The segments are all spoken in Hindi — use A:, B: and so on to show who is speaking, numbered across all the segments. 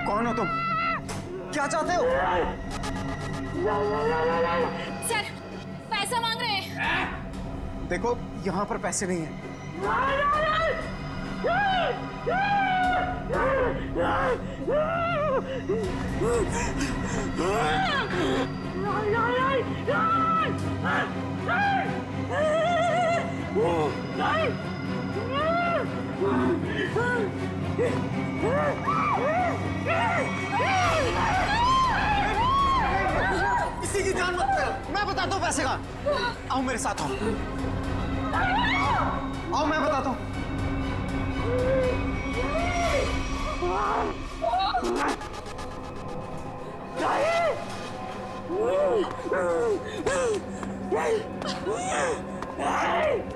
A: कौन हो तुम? क्या चाहते हो?
B: सर, पैसा मांग रहे हैं।
A: देखो, यहाँ पर पैसे नहीं हैं। किसी की जान मत लेना, मैं बताता हूँ पैसे का। आओ मेरे साथ, आओ आओ, मैं बताता हूँ।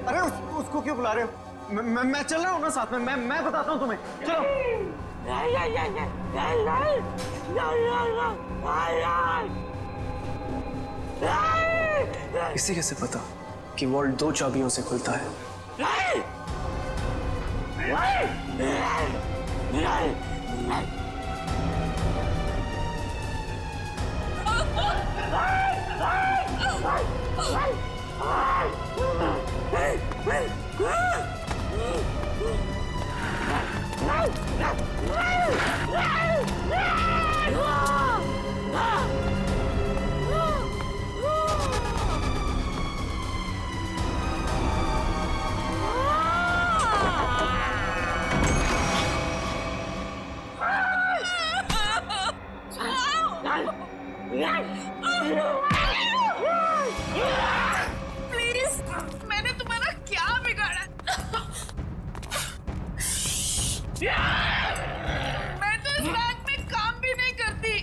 A: अरे उसको क्यों बुला रहे हो? मैं चल रहा हूँ ना साथ में। मैं बताता हूँ तुम्हें, चलो।
C: इसे कैसे पता कि वॉल्ट 2 चाबियों से खुलता है?
B: प्लीज, मैंने तुम्हारा क्या बिगाड़ा? मैं तो इस बैंक में काम भी नहीं करती।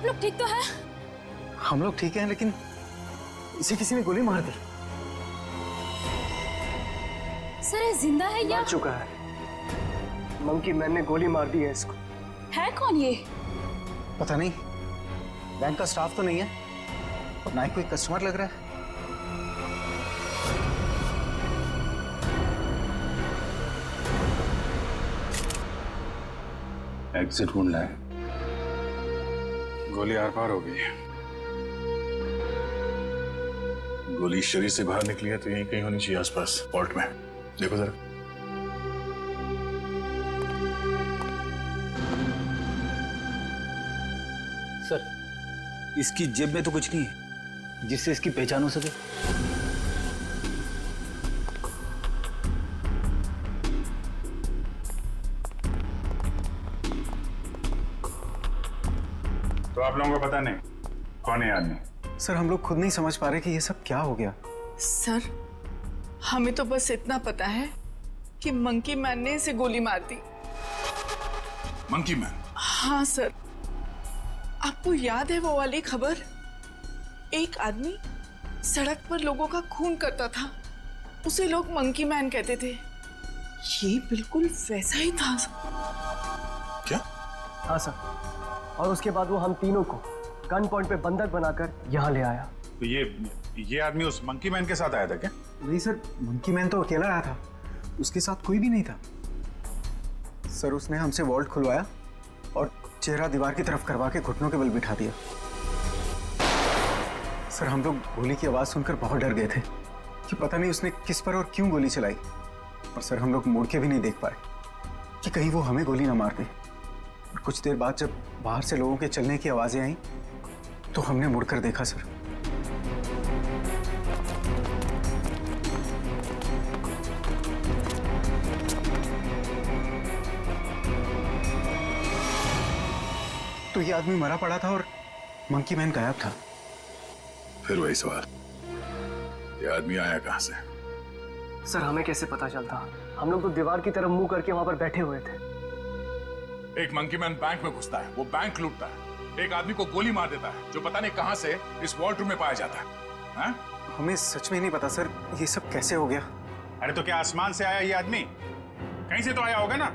B: आप लोग ठीक तो हैं?
A: हम लोग ठीक हैं, लेकिन इसे किसी ने गोली मार दी।
B: सर ये जिंदा है या
C: मार चुका है। मंकी मैन ने गोली मार दी है इसको।
B: है कौन ये?
A: पता नहीं, बैंक का स्टाफ तो नहीं है और ना ही कोई कस्टमर लग रहा है।
D: एग्जिट ढूंढना है। गोली आर पार हो गई है। गोली शरीर से बाहर निकली है तो यहीं कहीं होनी चाहिए आसपास, वॉल्ट में। देखो जरा।
E: सर, इसकी जेब में तो कुछ नहीं है जिससे इसकी पहचान हो सके।
D: तो आप लोगों को पता नहीं कौन है आदमी?
A: सर हम लोग खुद नहीं समझ पा रहे कि ये सब क्या हो गया।
B: सर हमें तो बस इतना पता है कि मंकी मैन ने इसे गोली मार दी।
D: Monkey man?
B: हाँ सर, आपको याद है वो वाली खबर? एक आदमी सड़क पर लोगों का खून करता था, उसे लोग मंकी मैन कहते थे। ये बिल्कुल वैसा ही था।
D: क्या?
C: हाँ सर, और उसके बाद वो हम तीनों को गन पॉइंट पे बंधक बनाकर यहाँ ले आया।
D: तो ये आदमी उस मंकी मैन के साथ आया था क्या?
A: नहीं सर, मंकी मैन तो अकेला आया था, उसके साथ कोई भी नहीं था। सर उसने हमसे वॉल्ट खुलवाया और चेहरा दीवार की तरफ करवा के घुटनों के बल बिठा दिया। सर हम लोग गोली की आवाज सुनकर बहुत डर गए थे कि पता नहीं उसने किस पर और क्यों गोली चलाई। और सर हम लोग मुड़ के भी नहीं देख पाए कि कहीं वो हमें गोली ना मार दे। और कुछ देर बाद जब बाहर से लोगों के चलने की आवाजें आई तो हमने मुड़कर देखा सर। तो ये आदमी मरा पड़ा था और मंकी मैन गायब था।
D: फिर वही सवाल, ये आदमी आया कहां से?
C: सर हमें कैसे पता चलता? हम लोग तो दीवार की तरफ मुंह करके वहां पर बैठे हुए थे।
D: एक मंकी मैन बैंक में घुसता है, वो बैंक लूटता है, एक आदमी को गोली मार देता है जो पता नहीं कहां से इस वॉल्ट रूम में पाया जाता है। हाँ?
A: हमें सच में नहीं पता सर, ये सब कैसे हो गया।
D: अरे तो क्या आसमान से आया ये आदमी? कहीं से तो आया होगा ना।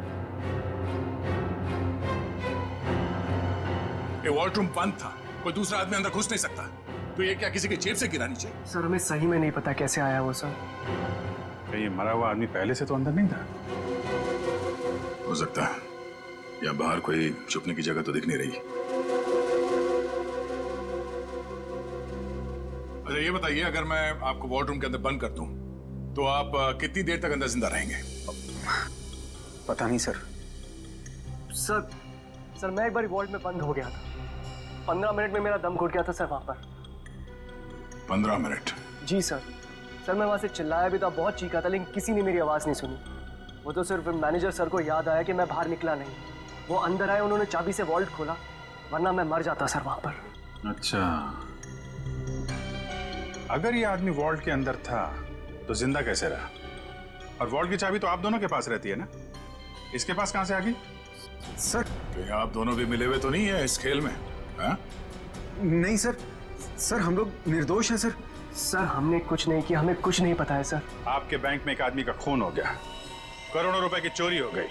D: ये वॉल्ट रूम बंद था, कोई दूसरा आदमी अंदर घुस नहीं सकता, तो ये क्या किसी की जेब से गिरा नीचे?
C: सर हमें सही में नहीं पता कैसे आया वो सर।
D: क्या ये मरा हुआ आदमी पहले से तो अंदर नहीं था? हो सकता है, या बाहर कोई छुपने की जगह तो दिख नहीं रही। अच्छा ये बताइए, अगर मैं आपको वॉल्ट रूम के अंदर बंद कर दूं तो आप कितनी देर तक अंदर जिंदा रहेंगे?
A: पता नहीं सर।
C: सर मैं एक बार वॉल्ट में बंद हो गया था, 15 मिनट में मेरा दम घुट गया था सर वहां पर।
D: 15 मिनट?
C: जी सर मैं वहां से चिल्लाया भी था, बहुत चीखा था, लेकिन किसी ने मेरी आवाज नहीं सुनी। वो तो सिर्फ मैनेजर सर को याद आया कि मैं बाहर निकला नहीं। वो अंदर आए, उन्होंने चाबी से वॉल्ट खोला, वरना मैं मर जाता सर वहां पर।
D: अच्छा, अगर ये आदमी वॉल्ट के अंदर था तो जिंदा कैसे रहा? और वॉल्ट की चाबी तो आप दोनों के पास रहती है ना, इसके पास कहां से आ गई?
A: सर
D: कहीं आप दोनों भी मिले हुए तो नहीं है इस खेल में? हाँ?
A: नहीं सर, सर हम लोग निर्दोष हैं सर।
C: सर हमने कुछ नहीं किया, हमें कुछ नहीं पता है सर।
D: आपके बैंक में एक आदमी का खून हो गया, करोड़ों रुपए की चोरी हो गई,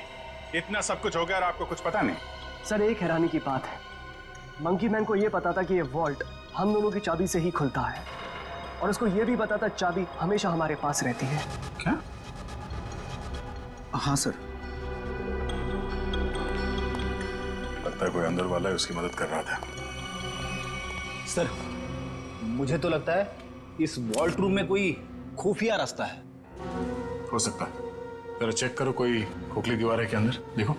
D: इतना सब कुछ हो गया और आपको कुछ पता नहीं?
C: सर एक हैरानी की बात है, मंकी मैन को यह पता था कि ये वॉल्ट हम दोनों की चाबी से ही खुलता है, और उसको यह भी पता था चाबी हमेशा हमारे पास रहती है।
D: क्या?
A: हाँ सर।
D: लगता है कोई अंदर वाला है, उसकी मदद कर रहा था।
E: सर मुझे तो लगता है इस वॉल्ट रूम में कोई खुफिया रास्ता है।
D: हो सकता है, जरा चेक करो, कोई खोखली दीवार है क्या अंदर? देखो।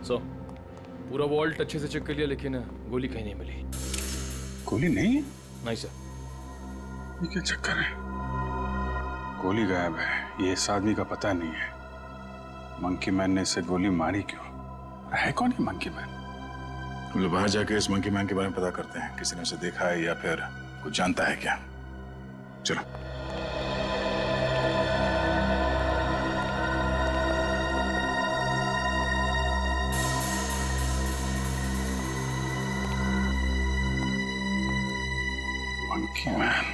F: सो पूरा वॉल्ट अच्छे से चेक कर लिया, लेकिन गोली कहीं नहीं मिली।
D: गोली नहीं?
F: नहीं सर।
D: ये क्या चक्कर है? गोली गायब है, ये इस आदमी का पता नहीं है। मंकी मैन ने इसे गोली मारी क्यों? है कौन है मंकी मैन? हम लोग बाहर जाके इस मंकी मैन के बारे में पता करते हैं, किसी ने उसे देखा है या फिर कुछ जानता है क्या? चलो। Monkey man.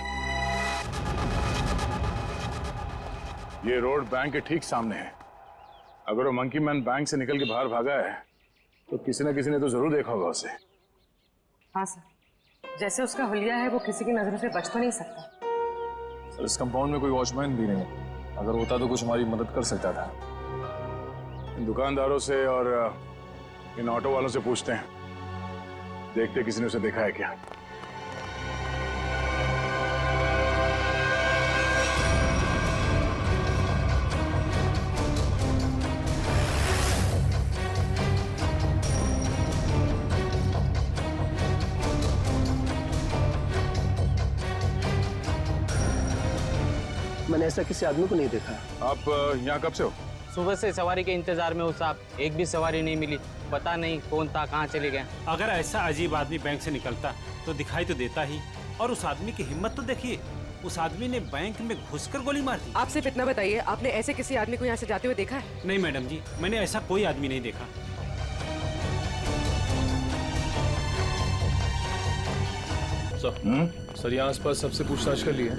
D: ये रोड बैंक के ठीक सामने है। अगर वो मंकी मैन बैंक से निकल के बाहर भागा है तो किसी न किसी ने तो जरूर देखा होगा उसे।
G: हाँ सर, जैसे उसका हुलिया है वो किसी की नजरों से बच तो नहीं सकता।
H: सर इस कंपाउंड में कोई वॉचमैन भी नहीं है, अगर होता तो कुछ हमारी मदद कर सकता था।
D: इन दुकानदारों से और इन ऑटो वालों से पूछते हैं, देखते किसी ने उसे देखा है क्या।
C: मैंने ऐसा किसी आदमी को नहीं देखा।
D: आप यहाँ कब से हो?
I: सुबह से सवारी के इंतजार में हूँ साहब, एक भी सवारी नहीं मिली। पता नहीं कौन था, कहाँ चले गए।
J: अगर ऐसा अजीब आदमी बैंक से निकलता तो दिखाई तो देता ही, और उस आदमी की हिम्मत तो देखिए, उस आदमी ने बैंक में घुसकर गोली मार दी।
G: आप सिर्फ इतना बताइए, आपने ऐसे किसी आदमी को यहाँ से जाते हुए देखा है?
J: नहीं मैडम जी, मैंने ऐसा कोई आदमी नहीं देखा।
F: सर यहाँ आसपास सबसे पूछताछ कर लिया,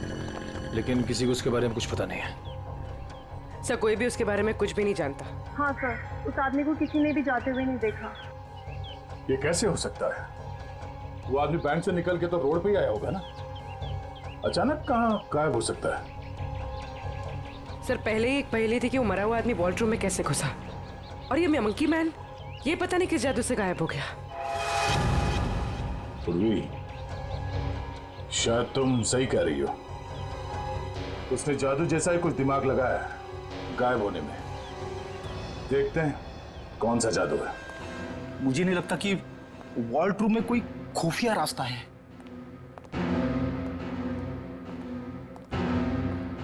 F: लेकिन किसी को उसके बारे में कुछ पता नहीं है।
G: सर कोई भी उसके बारे में कुछ भी नहीं जानता।
K: हाँ सर, उस आदमी को किसी ने भी जाते हुए नहीं देखा।
D: ये कैसे हो सकता है? वो आदमी बैंक से निकल के तो रोड पे ही आया होगा ना, अचानक कहाँ गायब हो सकता है?
G: सर पहले ही एक पहेली थी कि वो मरा हुआ आदमी वॉल्ट रूम में कैसे घुसा, और ये मंकी मैन ये पता नहीं किस जादू से गायब हो गया।
D: पूर्वी, शायद तुम सही कह रही हो। उसने जादू जैसा ही कुछ दिमाग लगाया है गायब होने में। देखते हैं कौन सा जादू है।
E: मुझे नहीं लगता कि वॉल्ट रूम में कोई खुफिया रास्ता है।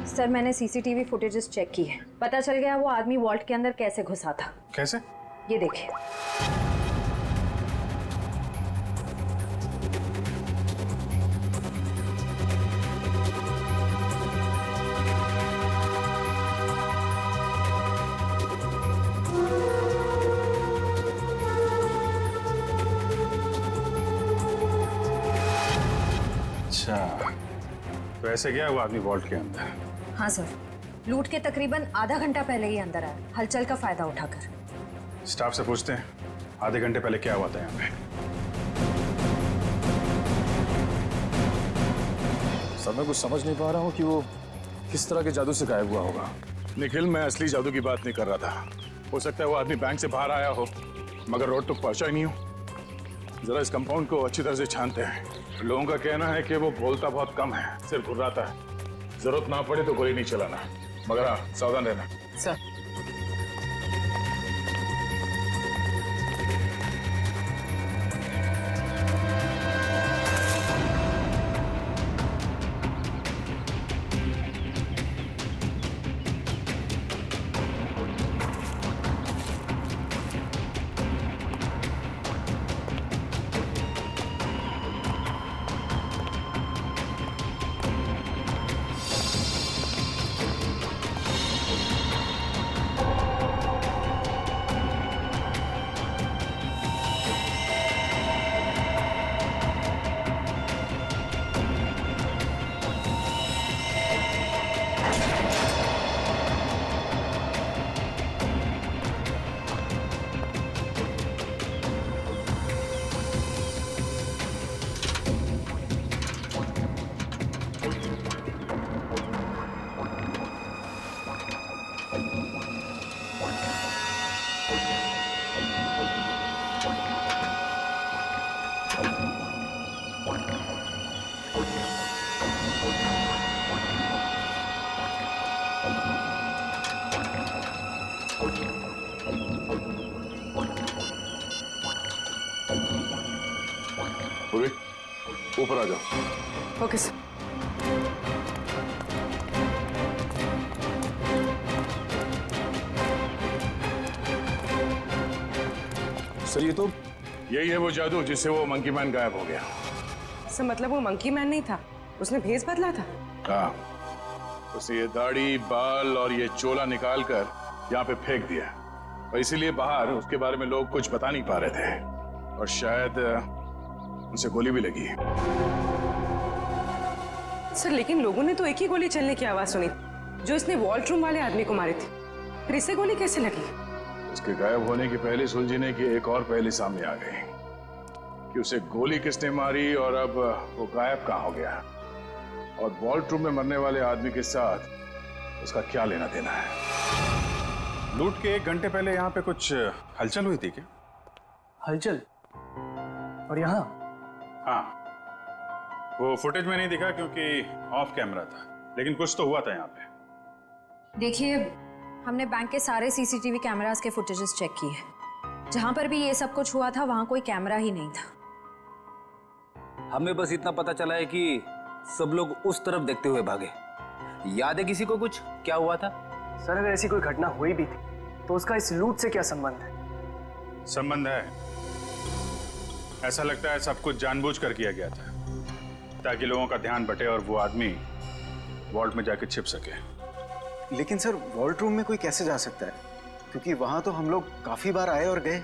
K: सर मैंने सीसीटीवी फुटेजेस चेक की है, पता चल गया वो आदमी वॉल्ट के अंदर कैसे घुसा था।
D: कैसे?
K: ये देखिए।
D: अच्छा, तो ऐसे गया वो आदमी वॉल्ट के अंदर?
K: हाँ सर, लूट के तकरीबन आधा घंटा पहले ही अंदर आया, हलचल का फायदा उठाकर।
D: स्टाफ से पूछते हैं आधे घंटे पहले क्या हुआ था यहाँ पे।
H: सर मैं कुछ समझ नहीं पा रहा हूँ कि वो किस तरह के जादू से गायब हुआ होगा।
D: निखिल, मैं असली जादू की बात नहीं कर रहा था। हो सकता है वो आदमी बैंक से बाहर आया हो मगर रोड तक पहुंचा ही नहीं हो। जरा इस कंपाउंड को अच्छी तरह से छानते हैं। लोगों का कहना है कि वो बोलता बहुत कम है, सिर्फ घुर्राता है। जरूरत ना पड़े तो गोली नहीं चलाना, मगर हाँ सावधान रहना।
G: सर
D: पूर्वी, ऊपर आ जाओ।
G: Okay sir.
H: सर ये तो
D: यही है वो जादू जिससे वो मंकी मैन गायब हो गया।
G: सर मतलब वो मंकी मैन नहीं था, उसने भेस बदला था।
D: हाँ, उसने ये दाढ़ी, बाल और ये चोला निकाल कर यहाँ पे फेंक दिया, और इसीलिए बाहर उसके बारे में लोग कुछ बता नहीं पा रहे थे, और शायद उनसे गोली भी लगी।
G: सर लेकिन लोगों ने तो एक ही गोली चलने की आवाज सुनी जो इसने वॉल्ट-रूम वाले आदमी को मारी थी। फिर इसे गोली कैसे लगी?
D: उसके गायब होने की पहले सुलझने की एक और पहली सामने आ गई कि उसे गोली किसने मारी और अब वो गायब कहाँ हो गया, और वॉल्ट रूम में मरने वाले आदमी के साथ उसका क्या लेना देना है। लूट के 1 घंटे पहले यहाँ पे कुछ हलचल हुई थी क्या?
C: हलचल? और यहाँ?
D: हाँ, वो फुटेज में नहीं दिखा क्योंकि ऑफ कैमरा था, लेकिन कुछ तो हुआ था यहाँ पे।
K: देखिए, हमने बैंक के सारे सीसीटीवी कैमरास के फुटेजेस चेक किए। जहां पर भी ये सब कुछ हुआ था वहां कोई कैमरा ही नहीं था।
E: हमें बस इतना पता चला है कि सब लोग उस तरफ देखते हुए भागे। याद है किसी को कुछ क्या हुआ था?
C: सर अगर ऐसी कोई घटना हुई भी थी तो उसका इस लूट से क्या संबंध है?
D: संबंध है, ऐसा लगता है सब कुछ जानबूझकर किया गया था ताकि लोगों का ध्यान बटे और वो आदमी वॉल्ट में जाके छिप सके।
A: लेकिन सर वॉल्ट रूम में कोई कैसे जा सकता है, क्योंकि वहां तो हम लोग काफी बार आए और गए,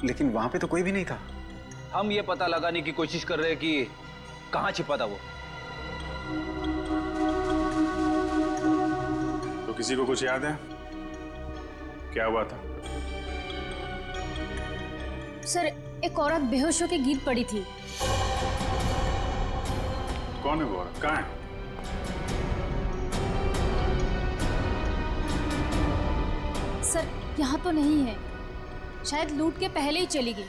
A: लेकिन वहां पे तो कोई भी नहीं था।
E: हम ये पता लगाने की कोशिश कर रहे हैं कि कहाँ छिपा था वो।
D: तो किसी को कुछ याद है क्या हुआ था?
L: सर एक औरत बेहोश होकर गिर पड़ी थी।
D: कौन है वो औरत? कहाँ है?
L: सर यहाँ तो नहीं है, शायद लूट के पहले ही चली गई।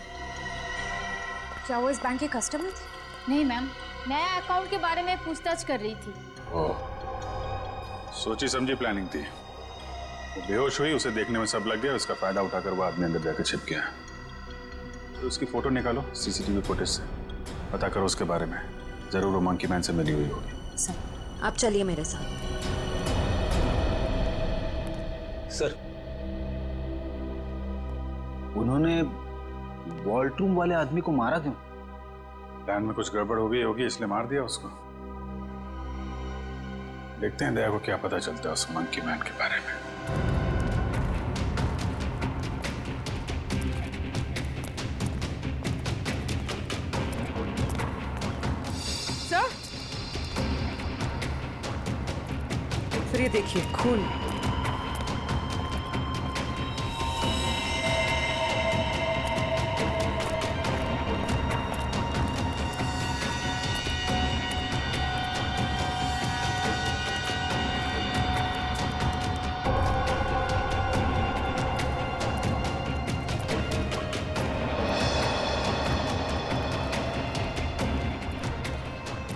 K: क्या वो इस बैंक के कस्टमर थे?
L: नहीं मैम, नया अकाउंट के बारे में पूछताछ कर रही थी।
D: सोची समझी प्लानिंग थी। वो बेहोश हुई, उसे देखने में सब लग गया, उसका फायदा उठाकर वो आदमी अंदर जाकर छिप गया। तो उसकी फोटो निकालो सीसीटीवी फुटेज से, पता करो उसके बारे में, जरूर वो मंकी मैन से मिली हुई होगी।
K: सर आप चलिए मेरे साथ।
E: सर उन्होंने वॉल्ट रूम वाले आदमी को मारा क्यों?
D: प्लान में कुछ गड़बड़ हो गई होगी इसलिए मार दिया उसको। देखते हैं दया को क्या पता चलता है उस मंकी मैन के बारे में।
G: सर ये देखिए खून।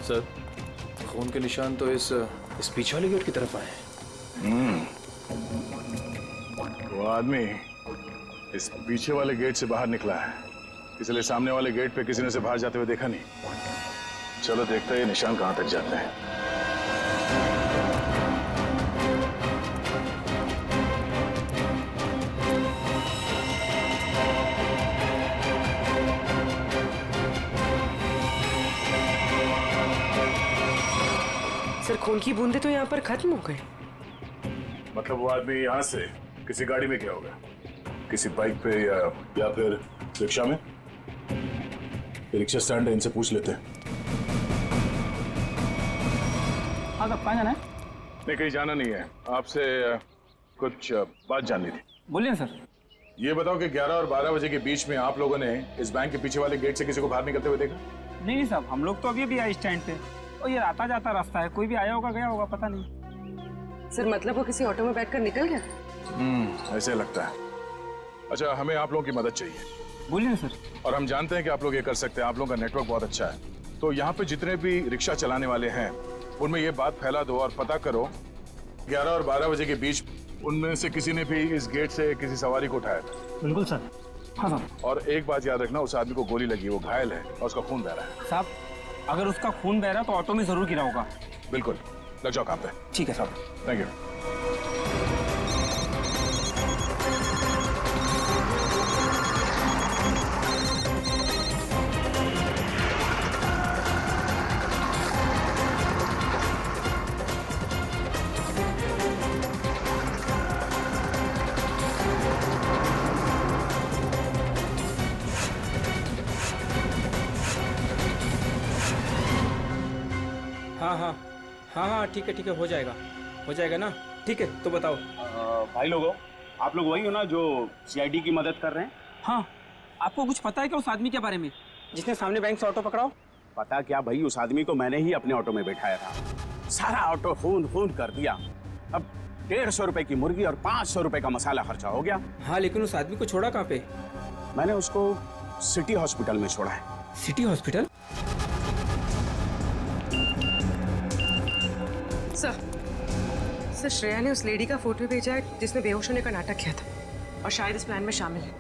F: सर खून के निशान तो इस पीछे वाले गेट की तरफ आए हैं।
D: वो आदमी इस पीछे वाले गेट से बाहर निकला है, इसलिए सामने वाले गेट पे किसी ने उसे बाहर जाते हुए देखा नहीं। चलो देखते हैं ये निशान कहां तक जाते हैं।
G: सर खून की बूंदे तो यहाँ पर खत्म हो गए।
D: मतलब वो आदमी यहाँ से किसी गाड़ी में गया होगा, किसी बाइक पे या फिर रिक्शा में। रिक्शा स्टैंड है, इनसे पूछ लेते हैं।
C: हाँ कब कहाँ जाना है?
D: नहीं कहीं जाना नहीं है, आपसे कुछ बात जाननी थी।
C: बोलिए सर।
D: ये बताओ कि 11 और 12 बजे के बीच में आप लोगों ने इस बैंक के पीछे वाले गेट से किसी को बाहर निकलते हुए देखा?
C: नहीं साहब, हम लोग तो अभी भी आए स्टैंड पे और ये आता जाता रास्ता है, कोई भी आया होगा गया होगा पता नहीं।
G: सर मतलब वो किसी ऑटो में बैठकर निकल गया?
D: ऐसे लगता है। अच्छा हमें आप लोगों की मदद चाहिए।
C: बोलिए सर।
D: और हम जानते हैं कि आप लोग ये कर सकते हैं, आप लोगों का नेटवर्क बहुत अच्छा है। तो यहाँ पे जितने भी रिक्शा चलाने वाले हैं उनमें ये बात फैला दो और पता करो 11 और 12 बजे के बीच उनमें से किसी ने भी इस गेट से किसी सवारी को उठाया था।
C: बिल्कुल सर। हाँ सर।
D: और एक बात याद रखना, उस आदमी को गोली लगी, वो घायल है और उसका खून बह रहा है।
C: साहब अगर उसका खून बह रहा तो ऑटो में जरूर गिरा होगा।
D: बिल्कुल, लग जाओ काम पे।
C: ठीक है साहब।
D: Thank you.
F: हाँ हाँ हाँ हाँ ठीक है हो जाएगा ना। ठीक है तो बताओ।
M: भाई लोगों, आप लोग वही हो ना जो सीआईडी की मदद कर रहे हैं?
F: हाँ, आपको कुछ पता है क्या उस आदमी के बारे में जिसने सामने बैंक से ऑटो पकड़ाओ?
M: पता क्या भाई, उस आदमी को मैंने ही अपने ऑटो में बैठाया था। सारा ऑटो खून कर दिया। अब 150 रुपए की मुर्गी और 500 रुपए का मसाला खर्चा हो गया।
F: हाँ, लेकिन उस आदमी को छोड़ा कहाँ पे?
M: मैंने उसको सिटी हॉस्पिटल में छोड़ा है।
F: City hospital?
G: सर श्रेया ने उस लेडी का फोटो भेजा है जिसने बेहोश होने का नाटक किया था और शायद इस प्लान में शामिल है।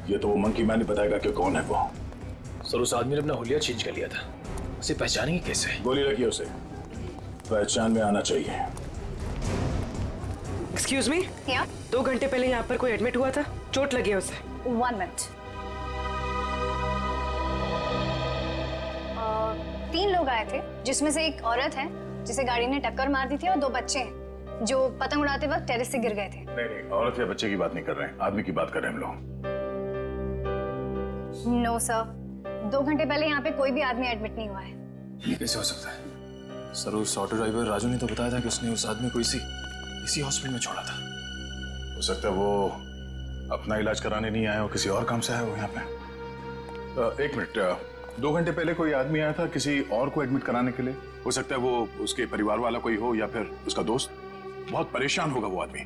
H: ये तो वो मंकी मैन ही बताएगा कि कौन है वो। सर उस आदमी ने अपना हुलिया चेंज कर लिया था, उसे पहचानेंगे कैसे? गोली लगी उसे, पहचान में आना चाहिए।
G: एक्सक्यूज मी, 2 घंटे पहले यहाँ पर कोई एडमिट हुआ था, चोट लगी है उसे।
K: 1 मिनट। 3 लोग आए थे जिसमें से एक औरत है जिसे गाड़ी ने टक्कर मार दी थी और 2 बच्चे हैं जो पतंग उड़ाते वक्त टेरेस से गिर गए थे।
H: नहीं, औरत या बच्चे की बात नहीं कर रहे हैं, आदमी की बात कर रहे हैं हम लोग।
K: नो सर, 2 घंटे पहले यहाँ पे कोई भी आदमी एडमिट नहीं हुआ है।
H: ये कैसे हो सकता है? सर उस ऑटो ड्राइवर राजू ने तो बताया था कि उसने उस आदमी को इसी हॉस्पिटल में छोड़ा था। हो सकता है वो अपना इलाज कराने नहीं आया हो, किसी और काम से आया हो यहाँ पे। 1 मिनट, 2 घंटे पहले कोई आदमी आया था किसी और को एडमिट कराने के लिए। हो सकता है वो उसके परिवार वाला कोई हो या फिर उसका दोस्त। बहुत परेशान होगा वो आदमी।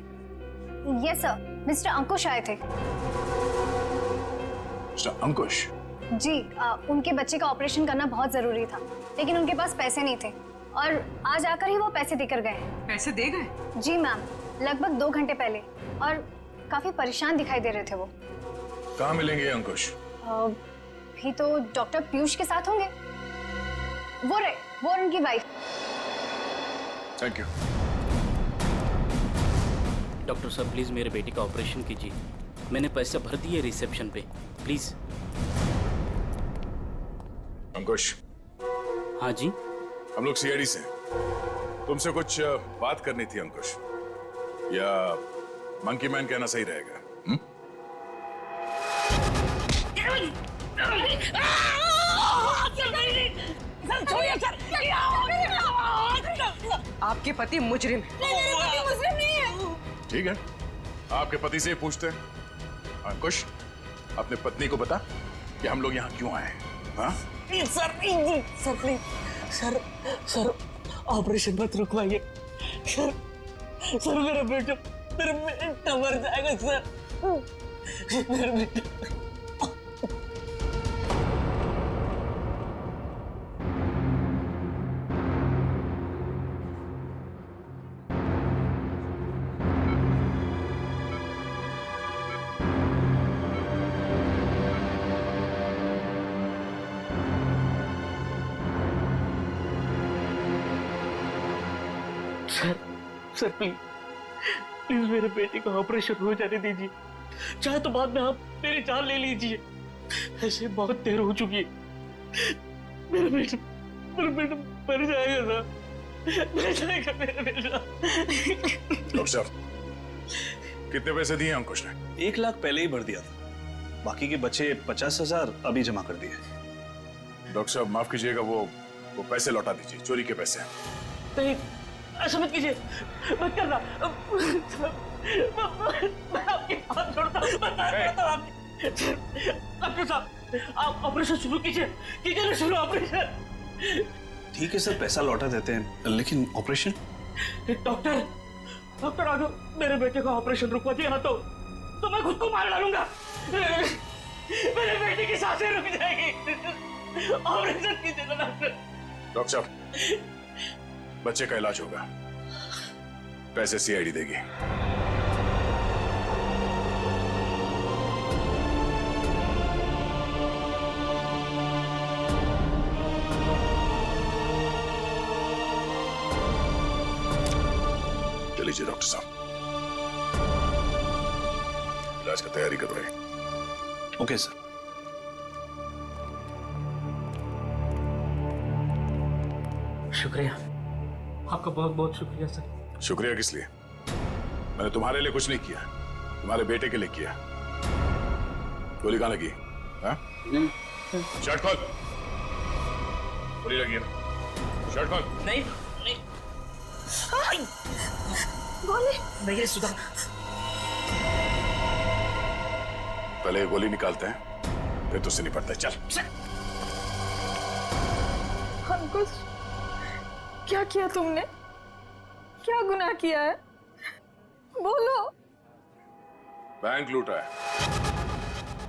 K: यस सर, मिस्टर अंकुश आए थे।
H: मिस्टर अंकुश?
K: जी, उनके बच्चे का ऑपरेशन करना बहुत जरूरी था, लेकिन उनके पास पैसे नहीं थे और आज आकर ही वो पैसे देकर गए।
G: पैसे दे गए?
K: जी मैम, लगभग 2 घंटे पहले, और काफी परेशान दिखाई दे रहे थे वो।
H: कहाँ मिलेंगे ये अंकुश?
K: भी तो डॉक्टर पीयूष के साथ होंगे। वो उनकी वाइफ।
H: Thank you.
I: डॉक्टर साहब प्लीज मेरे बेटे का ऑपरेशन कीजिए, मैंने पैसे भर दिए रिसेप्शन पे, प्लीज।
H: अंकुश।
I: हाँ जी।
H: हम लोग सीआईडी से, तुमसे कुछ बात करनी थी अंकुश, या मंकी मैन कहना सही रहेगा?
G: आपके पति मुजरिम है।
K: मुजरिम नहीं है।
H: ठीक है, आपके पति से पूछते हैं। अंकुश, अपने पत्नी को बता कि हम लोग यहाँ क्यों आए हैं। हाँ?
C: सर प्लीज, सर ऑपरेशन मत रुकवाइए। सर मेरा बेटा मर जाएगा सर। मेरा बेटा। सर प्लीज मेरे बेटे का ऑपरेशन हो जाने दीजिए, चाहे तो बाद में आप मेरी जान ले लीजिए। ऐसे बहुत देर हो चुकी है। मेरा बेटा मर जाएगा सर, मर जाएगा मेरा बेटा।
H: डॉक्टर साहब, कितने पैसे दिए अंकुश ने?
N: 1 लाख पहले ही भर दिया था, बाकी के बचे 50,000 अभी जमा कर दिए।
H: डॉक्टर साहब माफ कीजिएगा, वो पैसे लौटा दीजिए, चोरी के पैसे।
C: नहीं, ऐसा मत कीजिए, मत करना। मैं आपके हाथ जोड़ता हूँ। डॉक्टर साहब, आप ऑपरेशन शुरू कीजिए ना, शुरू ऑपरेशन।
N: ठीक है सर, पैसा लौटा देते हैं, लेकिन ऑपरेशन?
C: डॉक्टर अगर मेरे बेटे का ऑपरेशन रुकवा दिया ना तो मैं खुद को मार डालूंगा। मेरे बेटे की सांसें रुक जाएगी। ऑपरेशन कीजिए ना डॉक्टर।
H: डॉक्टर साहब, बच्चे का इलाज होगा, पैसे सीआईडी देगी। चलिए डॉक्टर साहब, इलाज की तैयारी कर रहे हैं।
N: Okay sir.
C: शुक्रिया, आपका बहुत बहुत शुक्रिया सर।
H: शुक्रिया किस लिए? मैंने तुम्हारे लिए कुछ नहीं किया, तुम्हारे बेटे के लिए किया। गोली कहाँ लगी? हाँ? शर्ट खोल। गोली लगी है ना? शर्ट खोल।
I: नहीं नहीं गोली नहीं सुधा।
H: पहले गोली निकालते हैं फिर तुझसे निपटते हैं। चल।
B: अंकुश, क्या किया तुमने? क्या गुनाह किया है? बोलो।
H: बैंक लूटा है,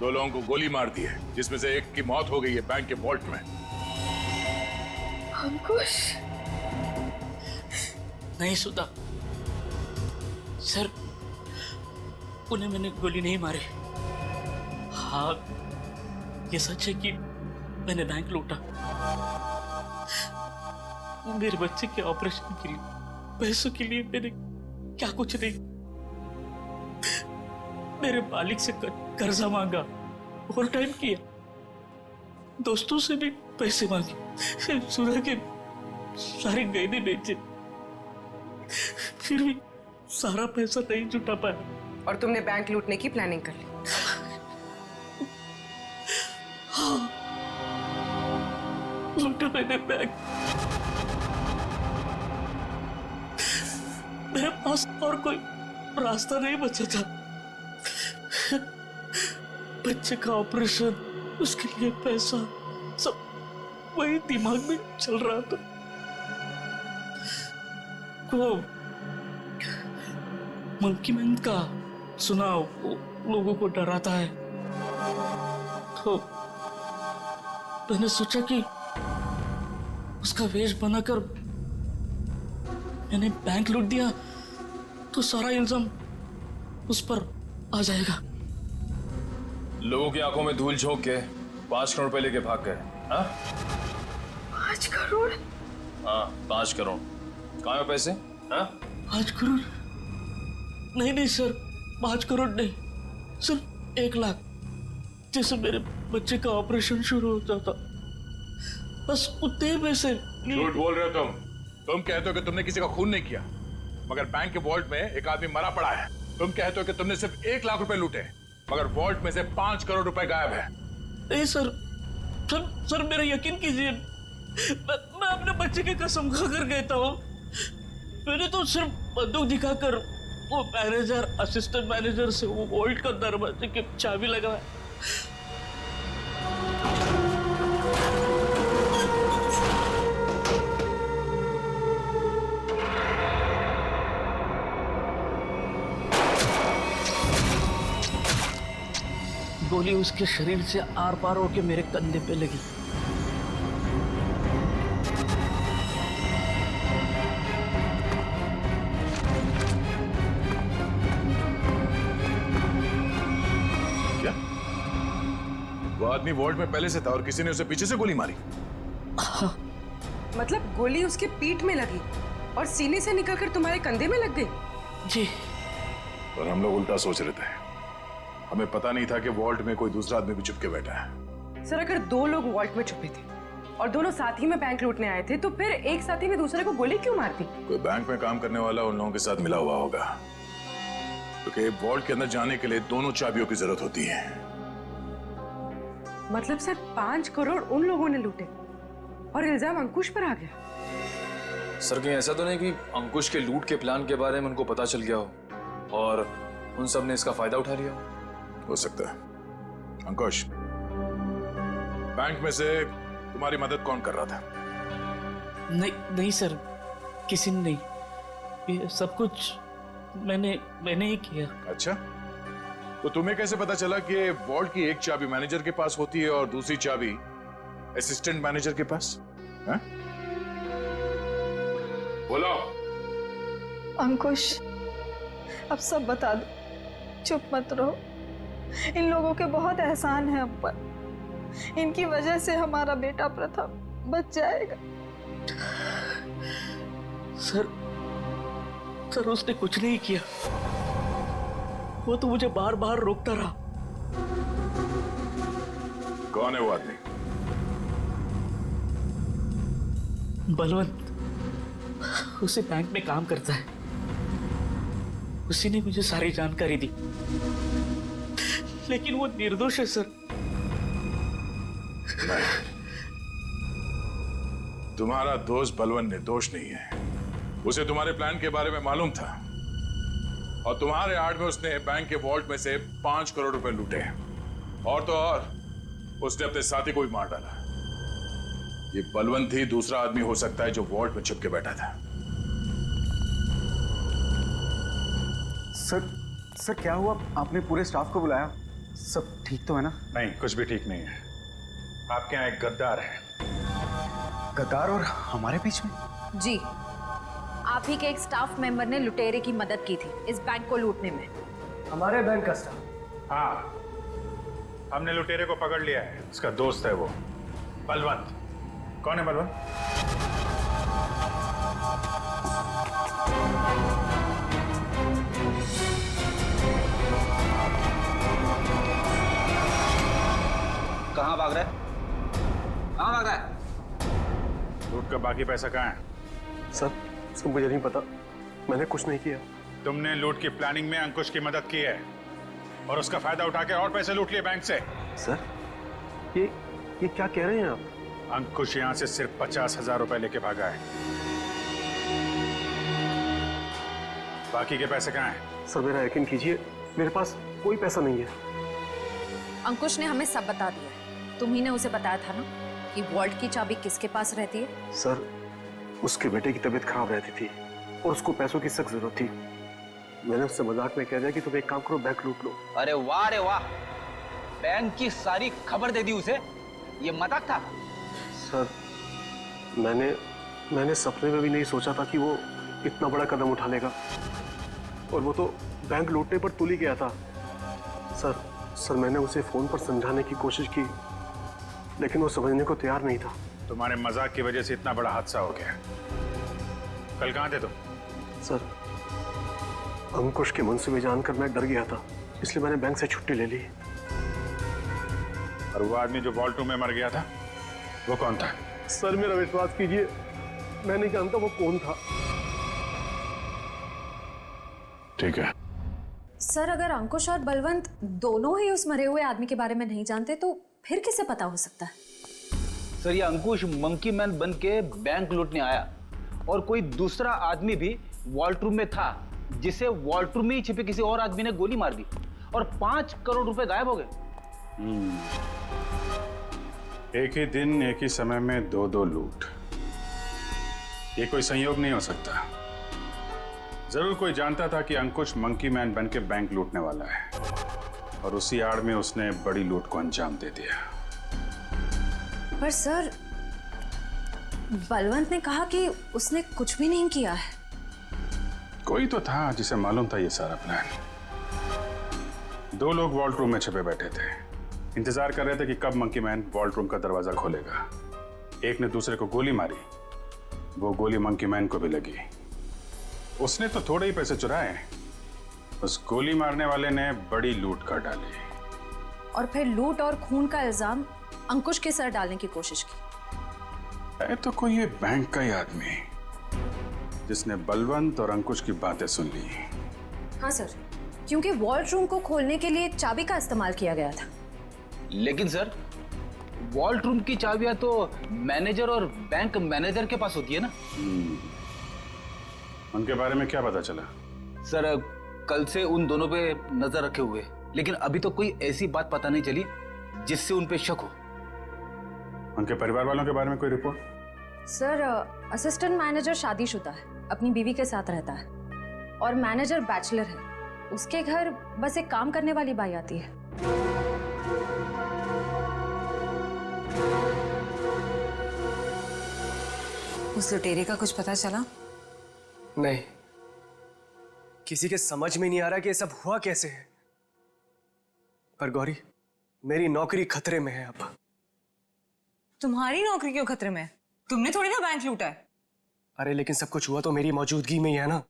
H: 2 लोगों को गोली मार दी है, जिसमें से एक की मौत हो गई है बैंक के वॉल्ट में।
B: अंकुश,
I: नहीं सुधा सर, उन्हें मैंने गोली नहीं मारी। हाँ, ये सच है कि मैंने बैंक लूटा। मेरे बच्चे के ऑपरेशन के लिए, पैसों के लिए मैंने क्या कुछ नहीं, मेरे मालिक से कर्जा मांगा, ओवर टाइम किया, दोस्तों से भी पैसे मांगे, सुना के सारे गहने बेचे, फिर भी सारा पैसा नहीं जुटा पाया।
G: और तुमने बैंक लूटने की प्लानिंग कर ली?
I: हाँ, लूटा मैंने बैंक। मेरे पास और कोई रास्ता नहीं बचा था। बच्चे का ऑपरेशन, उसके लिए पैसा, सब वही दिमाग में चल रहा था। वो मंकी मैन का सुना, लोगों को डराता है, तो मैंने सोचा कि उसका वेश बनाकर मैंने बैंक लूट दिया तो सारा इल्जाम उस पर आ जाएगा।
F: लोगों की आंखों में धूल झोंक के 5 करोड़ रुपए लेके भाग गए। हाँ
B: 5 करोड़?
F: हाँ 5 करोड़। कहाँ है पैसे? हाँ
I: 5 करोड़ नहीं सर, 5 करोड़ नहीं सर, 1 लाख। जैसे मेरे बच्चे का ऑपरेशन शुरू होता था, बस उतने पैसे।
H: झूठ बोल रहे हो तुम कहते हो कि तुमने किसी का खून नहीं किया, मगर बैंक के वॉल्ट में एक आदमी मरा पड़ा है। तुम कहते हो कि तुमने सिर्फ 1 लाख रुपए लूटे, मगर वॉल्ट में से 5 करोड़ रुपए गायब है।
I: नहीं सर मेरा यकीन कीजिए, मैं अपने बच्चे की कसम खाकर कहता हूँ, मैंने तो सिर्फ बंदूक दिखाकर वो मैनेजर, असिस्टेंट मैनेजर से वो वॉल्ट का दरवाजे की चाबी लगाया। गोली उसके शरीर से आर पार होकर मेरे कंधे पे लगी।
H: क्या वो आदमी वॉल्ट में पहले से था और किसी ने उसे पीछे से गोली मारी?
G: मतलब गोली उसके पीठ में लगी और सीने से निकलकर तुम्हारे कंधे में लग गई?
I: जी।
H: और हम लोग उल्टा सोच रहे थे, हमें पता नहीं था कि वॉल्ट में कोई दूसरा आदमी भी छुप के बैठा है।
G: सर अगर 2 लोग वॉल्ट में छुपे थे और दोनों साथ ही में बैंक लूटने आए थे, तो फिर एक साथी ने दूसरे को गोली क्यों मार दी?
H: कोई बैंक में काम करने वाला उन लोगों के साथ मिला हुआ होगा, क्योंकि वॉल्ट के अंदर जाने के लिए दोनों चाबियों की जरूरत होती है।
G: मतलब सर 5 करोड़ उन लोगों ने लूटे और इल्जाम अंकुश पर आ गया?
F: सर कहीं ऐसा तो नहीं कि अंकुश के लूट के प्लान के बारे में उनको पता चल गया हो और उन सब ने इसका फायदा उठा लिया
H: हो सकता है। अंकुश, बैंक में से तुम्हारी मदद कौन कर रहा था?
I: नहीं सर, किसी ने नहीं, ये सब कुछ मैंने ही किया।
H: अच्छा, तो तुम्हें कैसे पता चला कि वॉल्ट की एक चाबी मैनेजर के पास होती है और दूसरी चाबी असिस्टेंट मैनेजर के पास? है? बोलो।
B: अंकुश, अब सब बता दो, चुप मत रहो। इन लोगों के बहुत एहसान है हम पर, इनकी वजह से हमारा बेटा प्रथम बच जाएगा।
I: सर उसने कुछ नहीं किया, वो तो मुझे बार बार रोकता रहा।
H: कौन है वो आदमी?
I: बलवंत, उसी बैंक में काम करता है, उसी ने मुझे सारी जानकारी दी, लेकिन वो निर्दोष है सर।
H: तुम्हारा दोस्त बलवंत निर्दोष नहीं है। उसे तुम्हारे प्लान के बारे में मालूम था और तुम्हारे आड़ में उसने बैंक के वॉल्ट में से 5 करोड़ रुपए लूटे। और तो और उसने अपने साथी को भी मार डाला। ये बलवंत ही दूसरा आदमी हो सकता है जो वॉल्ट में छिपके बैठा था।
A: सर क्या हुआ? आपने पूरे स्टाफ को बुलाया? सब ठीक तो है ना?
D: नहीं, कुछ भी ठीक नहीं है। आपके यहाँ एक गद्दार है।
A: गद्दार और हमारे बीच में?
K: जी, आप ही के एक स्टाफ मेंबर ने लुटेरे की मदद की थी इस बैंक को लूटने में।
C: हमारे बैंक का स्टाफ?
D: हाँ, हमने लुटेरे को पकड़ लिया है। उसका दोस्त है वो बलवंत। कौन है बलवंत?
E: कहाँ भाग रहा है? कहाँ भाग रहा है?
D: लूट का बाकी पैसा कहाँ है?
C: सर मुझे नहीं पता, मैंने कुछ नहीं किया।
D: तुमने लूट की प्लानिंग में अंकुश की मदद की है और उसका फायदा उठा के और पैसे लूट लिए बैंक से।
C: सर ये क्या कह रहे हैं आप?
D: अंकुश यहाँ से सिर्फ 50,000 रुपए लेके भागा है। बाकी के पैसे कहाँ हैं?
C: सर मेरा यकीन कीजिए, मेरे पास कोई पैसा नहीं है।
K: अंकुश ने हमें सब बता दिया है। तुम्ही ने उसे बताया था ना कि वॉल्ट की चाबी किसके पास रहती है?
C: सर उसके बेटे की तबीयत खराब रहती थी और उसको पैसों की सख्त जरूरत थी। मैंने उससे मजाक में कह दिया कि तुम एक काम करो, बैंक लूट लो।
E: अरे वाह, बैंक की सारी खबर दे दी उसे। ये मजाक था?
C: सर मैंने सपने में भी नहीं सोचा था कि वो इतना बड़ा कदम उठा लेगा। और वो तो बैंक लूटने पर तुल ही गया था। सर मैंने उसे फोन पर समझाने की कोशिश की, लेकिन वो समझने को तैयार नहीं था।
D: तुम्हारे मजाक की वजह से इतना बड़ा हादसा हो गया। कल कहाँ थे तुम?
C: सर अंकुश के मुंसूबे जानकर मैं डर गया था, इसलिए मैंने बैंक से छुट्टी ले ली।
D: और वो आदमी जो वॉल्ट रूम में मर गया था, वो कौन था?
C: सर मेरा विश्वास कीजिए, मैं नहीं जानता वो कौन था।
D: ठीक है।
K: सर अगर अंकुश और बलवंत दोनों ही उस मरे हुए आदमी के बारे में नहीं जानते तो फिर किसे पता हो सकता है?
E: सर ये अंकुश मंकी मैन बन के बैंक लूटने आया और कोई दूसरा आदमी भी वॉल्ट रूम में था, जिसे वॉल्ट रूम में ही छिपे किसी और आदमी ने गोली मार दी और 5 करोड़ रुपए गायब हो गए।
D: एक ही दिन एक ही समय में दो लूट, ये कोई संयोग नहीं हो सकता। जरूर कोई जानता था कि अंकुश मंकी मैन बन के बैंक लूटने वाला है और उसी आड़ में उसने बड़ी लूट को अंजाम दे दिया।
K: पर सर बलवंत ने कहा कि उसने कुछ भी नहीं किया है।
D: कोई तो था जिसे मालूम था ये सारा प्लान। 2 लोग वॉल्ट रूम में छिपे बैठे थे, इंतजार कर रहे थे कि कब मंकी मैन वॉल्ट रूम का दरवाजा खोलेगा। एक ने दूसरे को गोली मारी, वो गोली मंकी मैन को भी लगी। उसने तो थोड़े ही पैसे चुराए, उस गोली मारने वाले ने बड़ी लूट कर डाली
K: और फिर लूट और खून का इल्जाम अंकुश के सर डालने की कोशिश की।
D: है तो कोई ये बैंक का ही आदमी जिसने बलवंत और अंकुश की बातें सुन ली।
K: हाँ सर, क्योंकि वॉल्ट रूम को खोलने के लिए चाबी का इस्तेमाल किया गया था।
E: लेकिन सर वॉल्ट रूम की चाबियां तो मैनेजर और बैंक मैनेजर के पास होती है ना।
D: उनके बारे में क्या पता चला?
E: सर कल से उन दोनों पे नजर रखे हुए, लेकिन अभी तो कोई ऐसी बात पता नहीं चली जिससे उन पे शक हो।
D: उनके परिवार वालों के बारे में कोई रिपोर्ट?
K: सर असिस्टेंट मैनेजर शादीशुदा है, अपनी बीवी के साथ रहता है और मैनेजर बैचलर है। उसके घर बस एक काम करने वाली बाई आती है।
O: उस लुटेरे का कुछ पता चला?
C: नहीं, किसी के समझ में नहीं आ रहा कि ये सब हुआ कैसे है। पर गौरी, मेरी नौकरी खतरे में है अब।
O: तुम्हारी नौकरी क्यों खतरे में है? तुमने थोड़ी ना बैंक लूटा है।
C: अरे लेकिन सब कुछ हुआ तो मेरी मौजूदगी में ही है ना।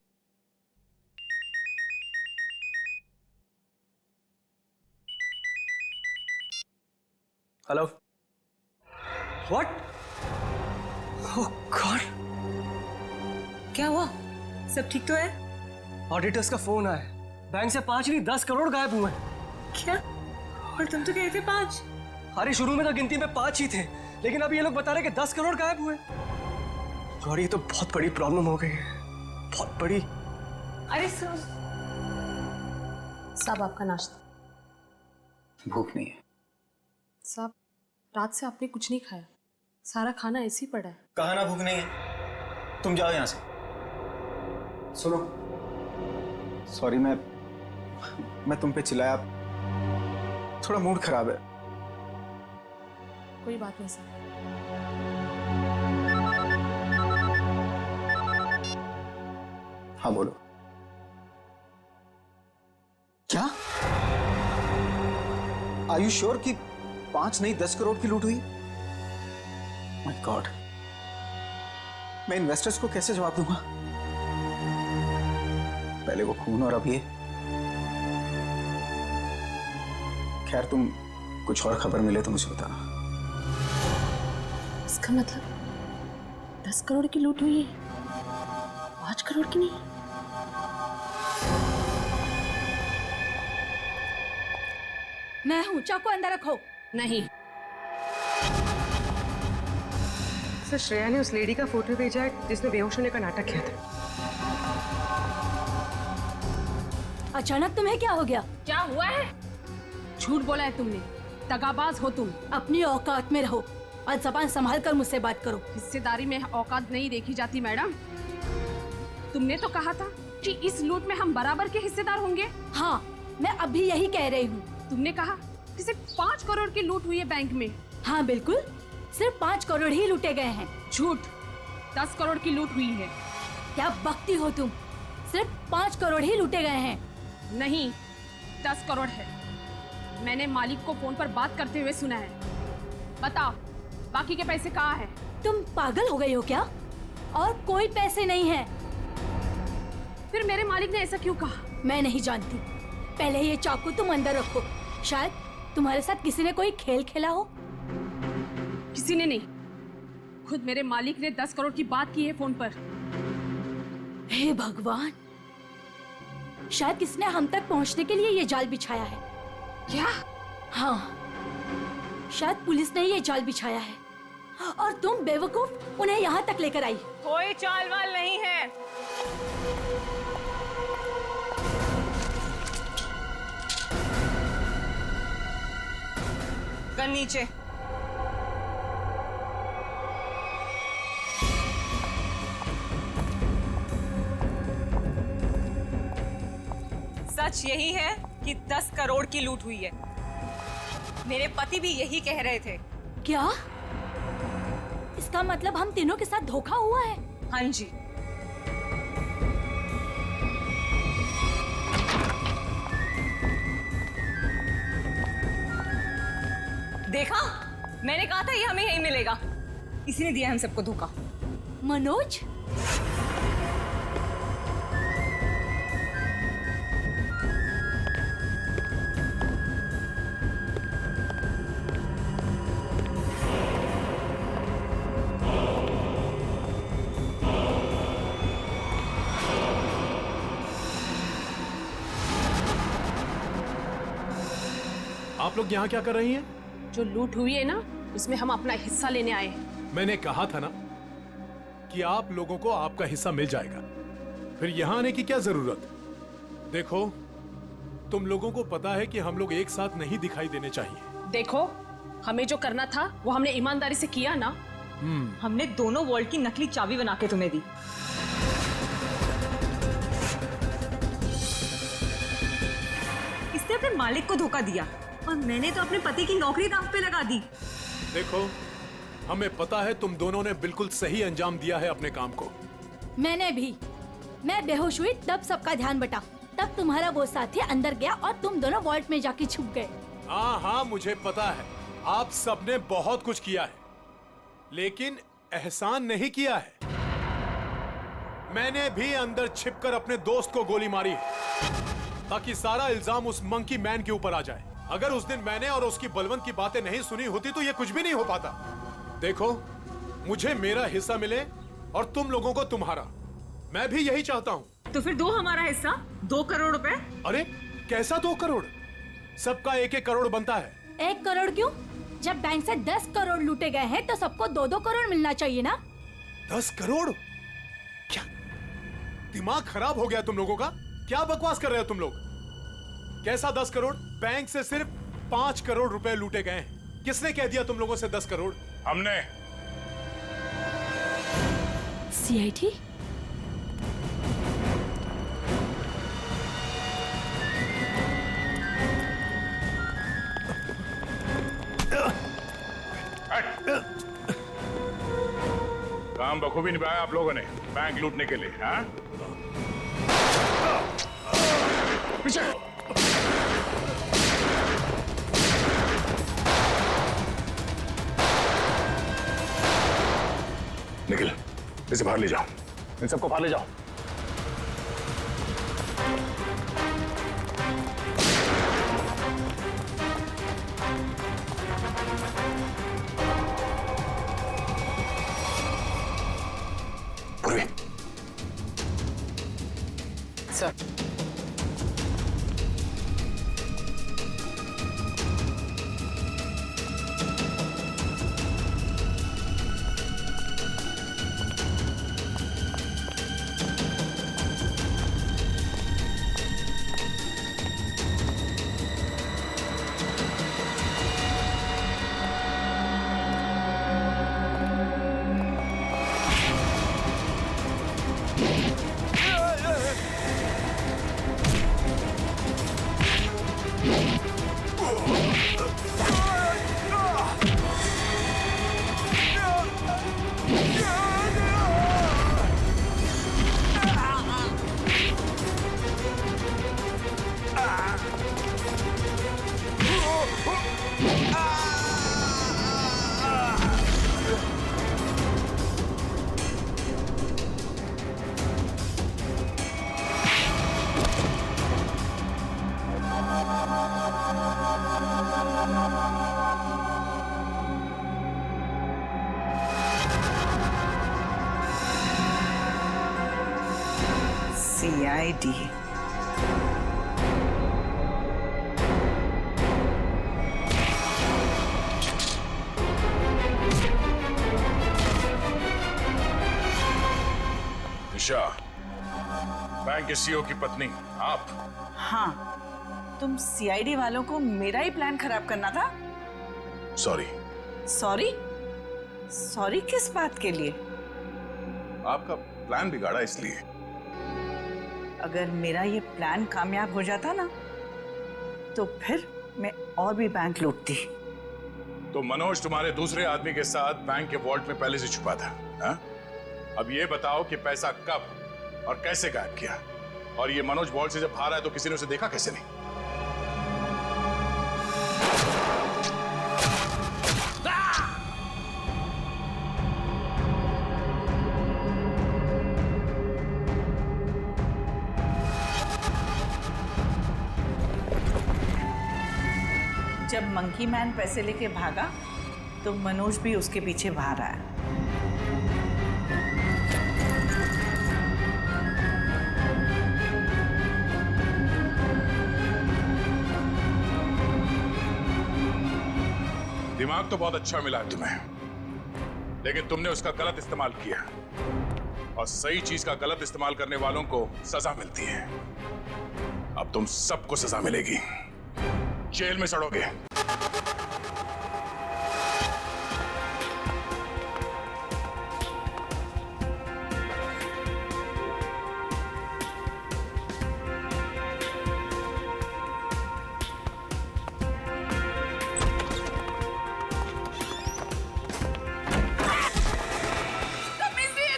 C: Hello, what? ओह गॉड,
O: क्या हुआ? सब ठीक तो है?
C: ऑडिटर्स का फोन आया, बैंक से 5 नहीं 10 करोड़ गायब हुए।
O: क्या? और तुम तो कह रहे थे 5।
C: अरे शुरू में तो गिनती में 5 ही थे, लेकिन अब ये लोग बता रहे कि 10 करोड़ गायब हुए। गौरी, ये तो बहुत बड़ी प्रॉब्लम हो गई है, बहुत बड़ी।
O: अरे सर,
K: साहब आपका नाश्ता।
A: भूख नहीं है।
K: साहब रात से आपने कुछ नहीं खाया, सारा खाना ऐसे ही पड़ा है।
A: कहा ना भूख नहीं है, तुम जाओ यहां से। सुनो, सॉरी मैं तुम पे चिल्लाया, थोड़ा मूड खराब है।
K: कोई बात नहीं साहब।
A: हाँ बोलो। क्या? आर यू श्योर कि 5 नहीं 10 करोड़ की लूट हुई? माय गॉड, मैं इन्वेस्टर्स को कैसे जवाब दूंगा? पहले वो खून और अब ये। खैर, तुम कुछ और खबर मिले तो मुझे बताना।
K: इसका मतलब 10 करोड़ की लूट हुई है, 5 करोड़ की नहीं।
L: मैं हूं, चाकू अंदर रखो।
K: नहीं।
G: सर, श्रेया ने उस लेडी का फोटो भेजा है जिसने बेहोश होने का नाटक किया था।
L: अचानक तुम्हें क्या हो गया?
K: क्या हुआ है? झूठ बोला है तुमने, दगाबाज हो तुम।
L: अपनी औकात में रहो और जबान संभाल कर मुझसे बात करो।
K: हिस्सेदारी में औकात नहीं देखी जाती मैडम। तुमने तो कहा था कि इस लूट में हम बराबर के हिस्सेदार होंगे।
L: हाँ, मैं अभी यही कह रही हूँ।
K: तुमने कहा कि सिर्फ 5 करोड़ की लूट हुई है बैंक में।
L: हाँ बिल्कुल, सिर्फ 5 करोड़ ही लूटे गए हैं।
K: झूठ, 10 करोड़ की लूट हुई है।
L: क्या बकती हो तुम? सिर्फ 5 करोड़ ही लूटे गए हैं।
K: नहीं, 10 करोड़ है। मैंने मालिक को फोन पर बात करते हुए सुना है। बताओ, बाकी के पैसे कहाँ हैं?
L: तुम पागल हो गई हो क्या? और कोई पैसे नहीं है।
K: फिर मेरे मालिक ने ऐसा क्यों कहा?
L: मैं नहीं जानती। पहले ये चाकू तुम अंदर रखो। शायद तुम्हारे साथ किसी ने कोई खेल खेला हो।
K: किसी ने नहीं, खुद मेरे मालिक ने 10 करोड़ की बात की है फोन पर।
L: हे भगवान, शायद किसने हम तक पहुंचने के लिए ये जाल बिछाया है।
K: क्या?
L: हाँ, शायद पुलिस ने ये जाल बिछाया है और तुम बेवकूफ उन्हें यहाँ तक लेकर आई।
O: कोई चाल वाल नहीं है। गन नीचे। सच यही है कि 10 करोड़ की लूट हुई है। मेरे पति भी यही कह रहे थे।
L: क्या? इसका मतलब हम तीनों के साथ धोखा हुआ है?
O: हाँ जी। देखा, मैंने कहा था ये हमें यही मिलेगा। इसी ने दिया हम सबको धोखा।
L: मनोज,
P: आप लोग यहाँ क्या कर रही हैं?
K: जो लूट हुई है ना, उसमें हम अपना हिस्सा लेने आए हैं।
P: मैंने कहा था ना कि आप लोगों को आपका हिस्सा मिल जाएगा, फिर यहाँ आने की क्या जरूरत? देखो, तुम लोगों को पता है कि हम लोग एक साथ नहीं दिखाई देने चाहिए।
K: देखो, हमें जो करना था वो हमने ईमानदारी से किया ना।
O: हमने दोनों वॉल्ट की नकली चाबी बना के तुम्हें दी। इसने अपने मालिक को धोखा दिया और मैंने तो अपने पति की नौकरी दांव पे लगा दी।
P: देखो, हमें पता है तुम दोनों ने बिल्कुल सही अंजाम दिया है अपने काम को।
L: मैंने भी। मैं बेहोश हुई तब सबका ध्यान बटा। तब तुम्हारा वो साथी अंदर गया और तुम दोनों वॉल्ट में जाके छुप गए।
P: हाँ हाँ, मुझे पता है आप सबने बहुत कुछ किया है, लेकिन एहसान नहीं किया है। मैंने भी अंदर छिपकर अपने दोस्त को गोली मारी है ताकि सारा इल्जाम उस मंकी मैन के ऊपर आ जाए। अगर उस दिन मैंने और उसकी बलवंत की बातें नहीं सुनी होती तो ये कुछ भी नहीं हो पाता। देखो, मुझे मेरा हिस्सा मिले और तुम लोगों को तुम्हारा। मैं भी यही चाहता हूँ।
O: तो फिर दो हमारा हिस्सा, 2 करोड़ रुपए।
P: अरे कैसा 2 करोड़? सबका 1-1 करोड़ बनता है।
L: 1 करोड़ क्यों? जब बैंक से 10 करोड़ लूटे गए हैं तो सबको 2-2 करोड़ मिलना चाहिए ना।
P: 10 करोड़? क्या दिमाग खराब हो गया तुम लोगों का? क्या बकवास कर रहे हो तुम लोग? कैसा 10 करोड़? बैंक से सिर्फ 5 करोड़ रुपए लूटे गए हैं। किसने कह दिया तुम लोगों से 10 करोड़?
D: हमने।
L: सीआईडी?
D: काम बखूबी निभाया आप लोगों ने बैंक लूटने के लिए, हाँ? पीछे। निखिल, इसे बाहर ले जाओ। इन सबको बाहर ले जाओ। पूर्वी।
B: सर।
Q: CID.
D: निशा, बैंक के सीईओ की पत्नी आप?
Q: हाँ, तुम CID वालों को मेरा ही प्लान खराब करना था?
D: सॉरी।
Q: सॉरी? सॉरी किस बात के लिए?
D: आपका प्लान बिगाड़ा इसलिए।
Q: अगर मेरा ये प्लान कामयाब हो जाता ना, तो फिर मैं और भी बैंक लूटती।
D: तो मनोज तुम्हारे दूसरे आदमी के साथ बैंक के वॉल्ट में पहले से छुपा था, हा? अब ये बताओ कि पैसा कब और कैसे गायब किया? और ये मनोज वॉल्ट से जब बाहर आया तो किसी ने उसे देखा कैसे नहीं?
Q: जब मंकी मैन पैसे लेके भागा तो मनोज भी उसके पीछे बाहर आया।
D: दिमाग तो बहुत अच्छा मिला है तुम्हें, लेकिन तुमने उसका गलत इस्तेमाल किया, और सही चीज का गलत इस्तेमाल करने वालों को सजा मिलती है। अब तुम सबको सजा मिलेगी, जेल में सड़ोगे।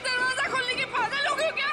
B: दरवाजा खोलने के पागल हो गए हो क्या?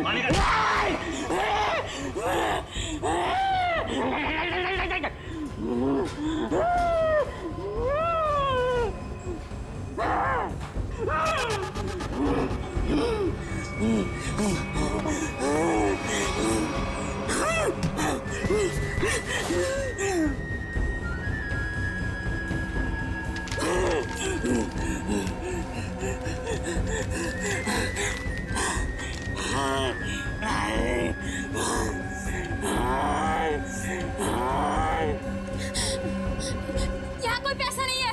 I: मानेगा
L: यहाँ कोई पैसा नहीं है।